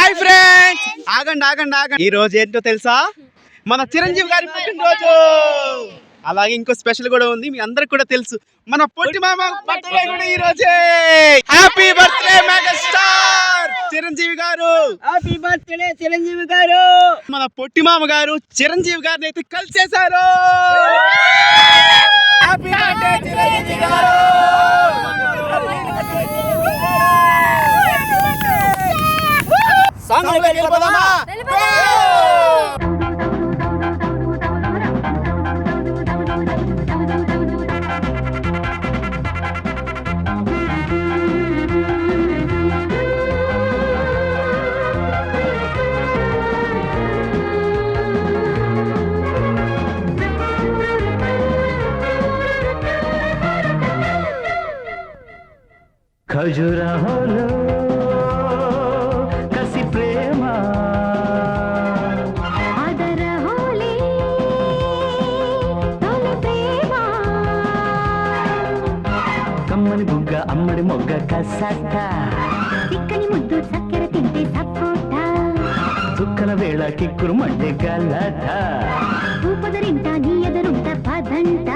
Hi friends, ఆగండి ఆగండి ఆగండి. ఈ రోజు ఏంటో తెలుసా? మన చిరంజీవి గారి పుట్టినరోజు. అలాగే ఇంకో స్పెషల్ కూడా ఉంది, మీ అందరికి కూడా తెలుసు. మన పొట్టి మామ బర్త్డే కూడా ఈ రోజే. హ్యాపీ బర్త్డే మెగాస్టార్ చిరంజీవి గారు. హ్యాపీ బర్త్డే చిరంజీవి గారు. మన పొట్టి మామ గారు చిరంజీవి గారిని అయితే కలిసేశారు. హ్యాపీ బర్త్డే చిరంజీవి గారు. సాంగ్ వెళ్ళిపోదామా? ఖజురహోలో కసి ప్రేమ ఆదరహోలే తొలి ప్రేమ కమ్మని బుగ్గ అమ్మడి మొగ్గ కసట చిక్కని ముద్దు చక్కెర తింటే సపోట చుక్కల వేళ కిక్కురు మంటే గలట ఊపదరింట నీ ఎదురుంట పదంట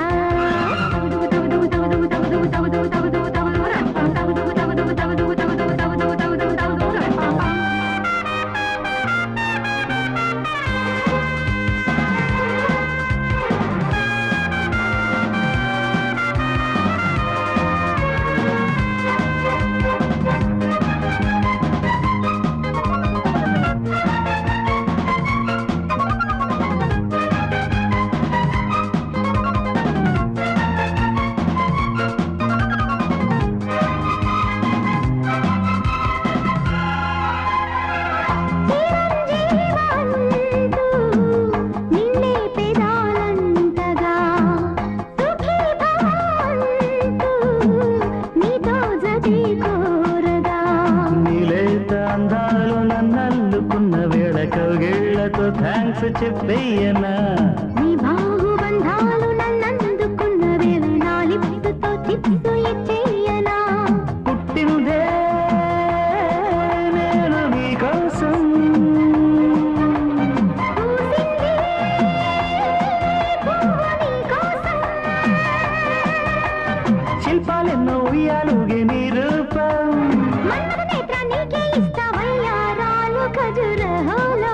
థ్యాంక్స్ చెప్పేయనా నీ బాహుబంధాలు నన్నందుకున్న వేళ నా లిప్సుతో చిప్సు ఇచ్చేయనా పుట్టిందే నేను నీకోసం శిల్పాలెన్నో ఉయ్యాలుగే నీ రూపం మన్మథ నేత్ర నీకే ఇస్తావయ్యా రాలు ఖజురహోలో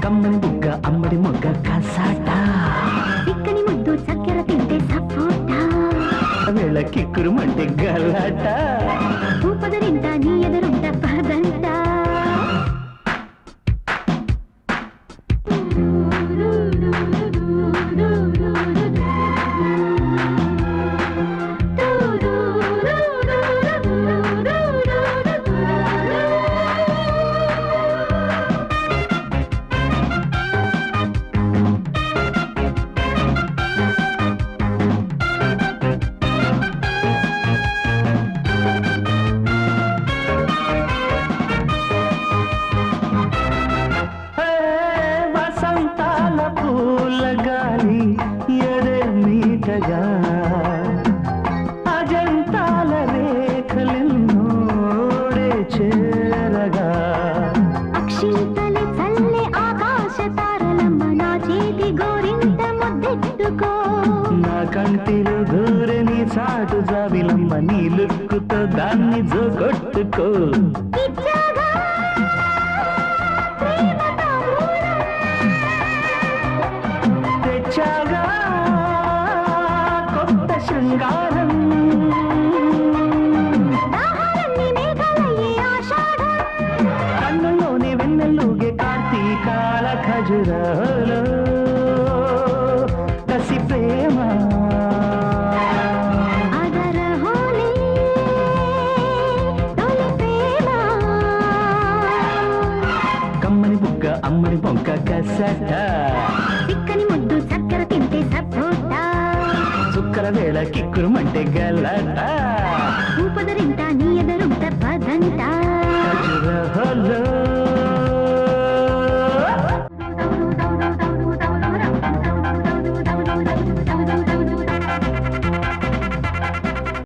కమ్మని బుగ్గ అమ్మడి మొగ్గ కసాట చిక్కని ముద్దు చక్కెర తింటే సపోట వేళ కిక్కురు మంటే గలాట ఊపదరింట నీ ఎదురుంట పదంట వసంతాల పూల గాలి ఎదే మీటగా అజంతాల రేఖలెన్నోడే చేరగా అక్షింతలు చల్లే ఆకాశ తారలమ్మ నా చేతి గోరింట ముద్దెట్టుకో నా కంటిలో దూరని చాటు జాబిలమ్మ నీ లుక్కుతో దాన్ని జోగొట్టుకో ఇచ్చాగా ప్రేమ తాంబూలం తెచ్చాగా కొత్త శృంగారం దాహాలన్నీ మేఘాలయ్యే ఆషాఢం కన్నుల్లోని వెన్నెల్లుగే కార్తీకాల ఖజురహోలో కసి ప్రేమ ఆదరహోలే తొలి ప్రేమ కమ్మని బుగ్గ అమ్మడి బొంక కసట చిక్కని ముద్దు చక్కెర తింటే సపోట చుక్కల వేళ కిక్కురు మంటే గలట ఊపదరింట నీ ఎదురు